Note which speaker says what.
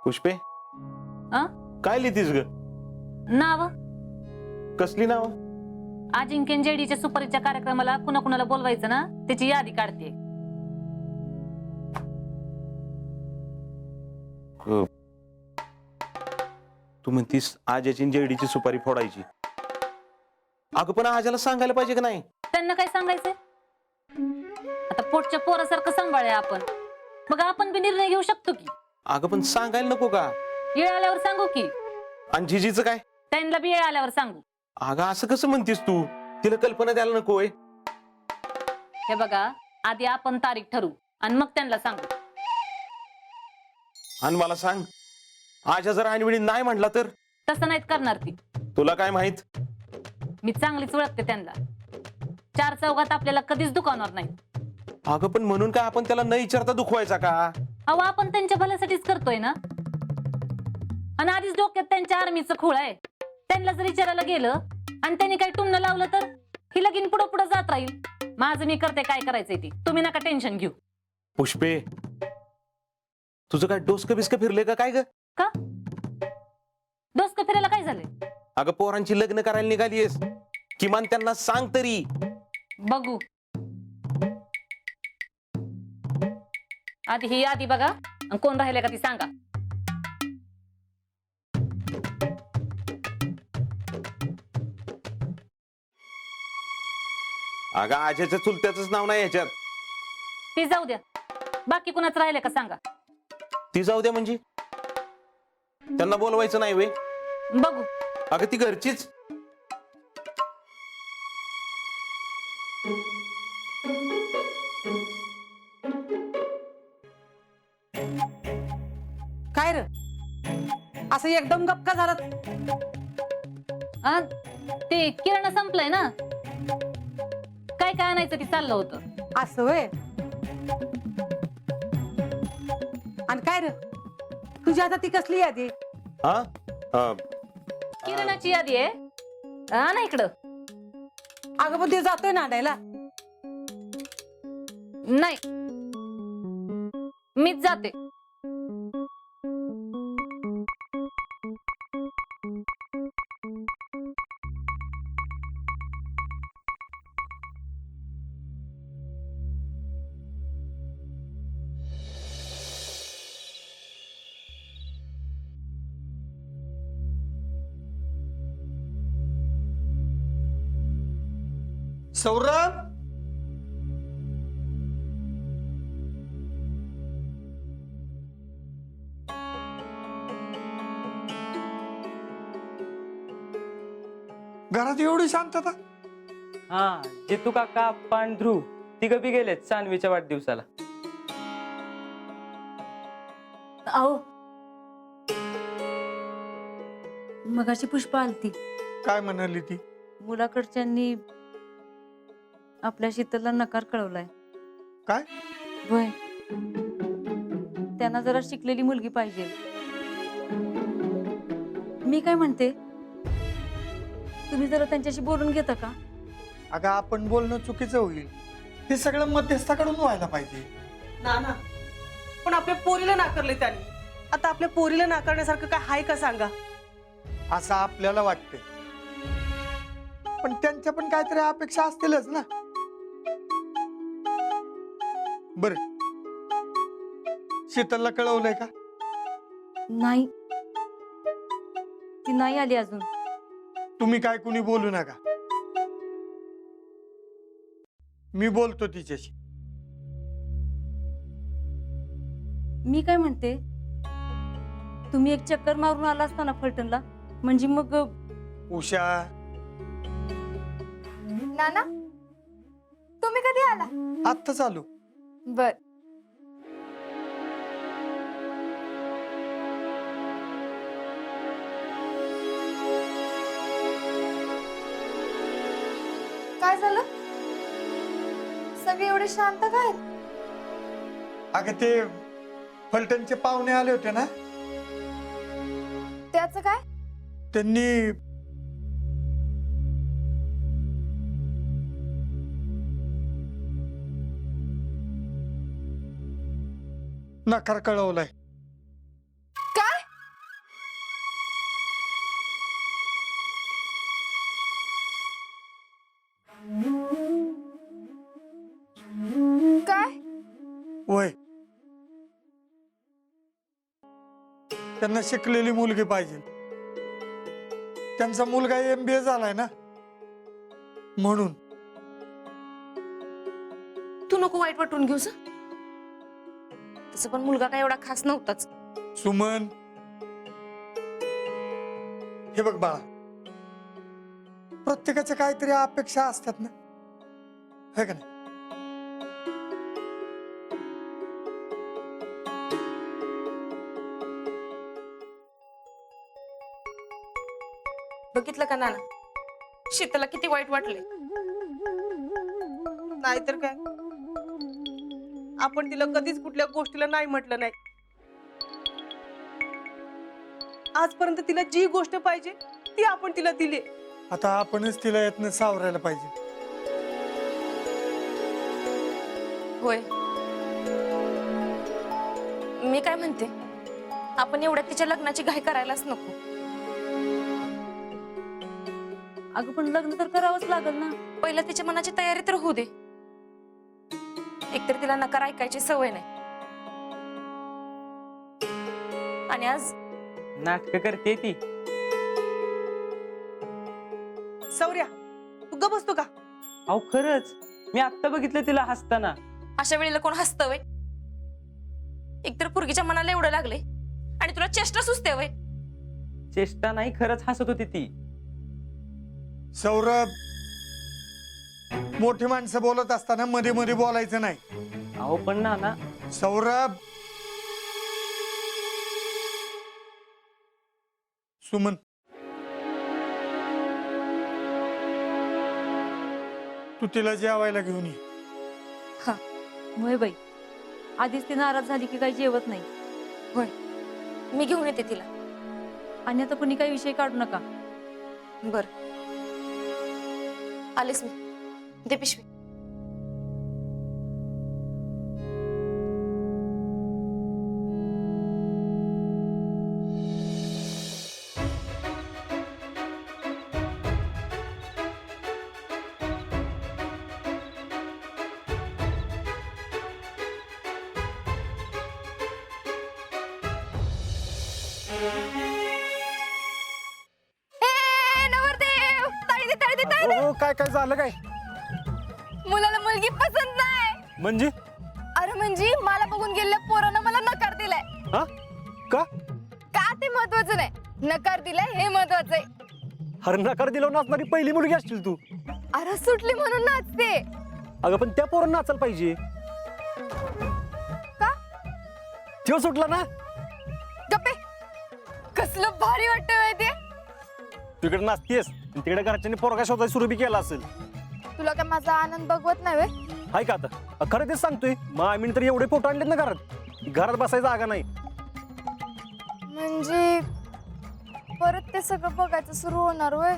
Speaker 1: पुष्पे
Speaker 2: आ?
Speaker 1: काय लिहितीस ग?
Speaker 2: नाव
Speaker 1: कसली नाव?
Speaker 2: अजिंक्य जेडीच्या सुपारीच्या कार्यक्रमाला कुणा कुणाला बोलवायचं ना त्याची यादी काढते.
Speaker 1: तू म्हणतीस आज्याची जेडीची सुपारी फोडायची? अगं पण आज्याला सांगायला पाहिजे का नाही?
Speaker 2: त्यांना काय सांगायचंय? आता पोटच्या पोरासारखं सांभाळूया आपण, मग आपण बी निर्णय घेऊ शकतो की.
Speaker 1: अगं पण सांगायला नको का?
Speaker 2: येळ आल्यावर सांगू की.
Speaker 1: आणि जिजीचं काय?
Speaker 2: त्यांना बी येळ आल्यावर सांगू.
Speaker 1: अगं असं कसं म्हणतीस तू? तिला कल्पना द्यायला नको?
Speaker 2: हे बघा, आधी आपण तारीख ठरवू आणि मग त्यांना सांगू.
Speaker 1: आणि मला सांग, आज्या जर ऐनवेळी नाही म्हटला तर?
Speaker 2: तसं नाहीत करणार ती.
Speaker 1: तुला काय माहित?
Speaker 2: मी चांगलीच ओळखते त्यांना. चार चौघात आपल्याला कधीच दुखावणार नाही.
Speaker 1: अगं पण म्हणून काय आपण त्याला न विचारता दुखवायचा का?
Speaker 2: अहो, आपण त्यांच्या भल्यासाठीच करतोय ना. आणि आधीच डोक्यात त्यांच्या आर्मीचं खूळ आहे. त्यांना जर विचारायला गेलं आणि त्यांनी काही टुमणं लावलं तर ही लगीन पुढं पुढं जात राहील. माझं मी करते काय करायचंय ती, तुम्ही नका टेन्शन घेऊ.
Speaker 1: पुष्पे, तुझं काय डोसकं बिस्कं फिरले का काय ग?
Speaker 2: का डोसकं फिरायला काय झालंय?
Speaker 1: अगं पोरांची लग्न करायला निघालीयस, किमान त्यांना सांग तरी.
Speaker 2: बघू, आधी ही यादी बघा आणि कोण राहिले का ती सांगा.
Speaker 1: अगं आज्याच्या चुलत्याच नाव नाही याच्यात.
Speaker 2: ती जाऊ द्या, बाकी कुणाच राहिले का सांगा.
Speaker 1: ती जाऊ द्या म्हणजे त्यांना बोलवायचं नाही वे?
Speaker 2: बघू.
Speaker 1: अगं ती घरचीच.
Speaker 3: काय र असं एकदम गपका झाला?
Speaker 2: आ, ते किराणा संपलाय ना, काय काय आणायचं ती चाललं होतं.
Speaker 3: असं होय. आणि काय र तुझी आता ती कसली यादी?
Speaker 1: हा हा.
Speaker 2: किराणाची यादी आहे. हा ना इकडं.
Speaker 3: अगं पण ते जातोय नांदायला.
Speaker 2: नाही, मीच जाते.
Speaker 4: सौरभ, घरात एवढी शांतता?
Speaker 5: हा, जितू काका, आप्पा आणि ध्रुव तिघं बी गेलेत सानवीच्या वाढदिवसाला.
Speaker 6: अहो, मगाशी पुष्पा आलती.
Speaker 4: काय म्हणाली ती?
Speaker 6: मुलाकडच्यांनी आपल्या शीतलला नकार कळवलाय.
Speaker 4: काय?
Speaker 6: होय, त्यांना जरा शिकलेली मुलगी पाहिजे. मी काय म्हणते, तुम्ही जरा त्यांच्याशी बोलून घेता का?
Speaker 4: अगं आपण बोलणं चुकीचं होईल. हे सगळं मध्यस्थाकडून व्हायला पाहिजे.
Speaker 3: ना पण आपल्या पोरीला नाकारले त्यांनी. आता आपल्या पोरीला नाकारण्यासारखं काय हाय का सांगा?
Speaker 4: असं आपल्याला वाटतंय, पण त्यांच्या पण काहीतरी अपेक्षा असतीलच ना. बर, शीतलला कळवलंय का?
Speaker 6: नाही, ती नाही आली अजून.
Speaker 4: तुम्ही काय कुणी बोलू नका, मी बोलतो तिच्याशी.
Speaker 6: मी काय म्हणते, तुम्ही एक चक्कर मारून आला असता ना फलटणला, म्हणजे मग.
Speaker 4: उषा,
Speaker 7: नाना, तुम्ही कधी आला?
Speaker 4: आत्ता चालू.
Speaker 7: बर. काय झालं? सगळे एवढे शांत काय?
Speaker 4: अगं ते फलटणचे पाहुणे आले होते ना,
Speaker 7: त्याचं काय?
Speaker 4: त्यांनी नकार कळवलाय.
Speaker 7: काय?
Speaker 4: वय त्यांना शिकलेली मुलगी पाहिजे. त्यांचा मुलगा MBA झालाय ना, म्हणून.
Speaker 6: तू नको वाईट वाटून घेऊस. तसं पण मुलगा काय एवढा खास नव्हताच.
Speaker 4: सुमन, हे बघ बाळा, प्रत्येकाच्या काहीतरी अपेक्षा असतात ना, है का नाही?
Speaker 6: बघितलं का नाना, शीतलला किती वाईट वाटले.
Speaker 3: नाहीतर काय, आपण तिला कधीच कुठल्या गोष्टीला नाही म्हटलं नाही. आजपर्यंत तिला जी गोष्ट पाहिजे ती आपण तिला दिली.
Speaker 4: आता आपणच तिला यातनं सावरायला पाहिजे.
Speaker 6: होय, मी काय म्हणते, आपण एवढ्या तिच्या लग्नाची घाई करायलाच नको. अगं पण लग्न तर करावंच लागल ना. पहिलं तिच्या मनाची तयारी तर होऊ दे. एकतर तिला नकार ऐकायची सवय नाही, आणि आज
Speaker 5: नाटक करते ती.
Speaker 3: सौर्या, तू ग बसतो का?
Speaker 5: अहो खरंच, मी आत्ता बघितलं तिला हसताना.
Speaker 6: अशा वेळेला कोण हसतं वय? एकतर पोरगीच्या मनाला एवढं लागले आणि तुला चेष्टा सुचते वय.
Speaker 5: चेष्टा नाही, खरंच हसत होती ती.
Speaker 4: सौरभ, मोठी माणसं बोलत असताना मध्ये मध्ये बोलायचं नाही.
Speaker 5: अहो पण नाना,
Speaker 4: सौरभ, सुमन, तू तिला जेवायला घेऊन ये.
Speaker 6: होय बाई, आधीच ती नाराज झाली की काही जेवत नाही. होय, मी घेऊन येते तिला. आणि आता कुणी काही विषय काढू नका. बर, आलेस मी. दे पिशवी.
Speaker 1: काय काय झालं काय?
Speaker 7: मुलाला मुलगी पसंत नाही.
Speaker 1: म्हणजे
Speaker 7: अरे म्हणजे मला बघून गेलेल्या पोरानं मला नकार दिलाय.
Speaker 1: हा? का?
Speaker 7: का ते महत्वाचं नाही, नकार दिलाय हे महत्वाचं आहे.
Speaker 1: अरे नकार दिला नाचणारी पहिली मुलगी असतील तू.
Speaker 7: अरे सुटली म्हणून नाचते.
Speaker 1: अगं पण त्या पोरांना नाचायला पाहिजे.
Speaker 7: का?
Speaker 1: तो सुटला ना.
Speaker 7: गप्पे, कसलं भारी वाटतं माहितीये.
Speaker 1: तिकडे नाचतेस, तिकडे घरच्यांनी पोरगा शोधायला सुरू बी केला असेल.
Speaker 7: तुला काय माझा आनंद बघवत नाही व्हय?
Speaker 1: हाय का आता? खरं तेच सांगतोय. मग आम्ही तर एवढे फोटो आणलेत ना घरात बसायचा जागा नाही.
Speaker 7: म्हणजे परत ते सगळं बघायचं सुरू होणार होय.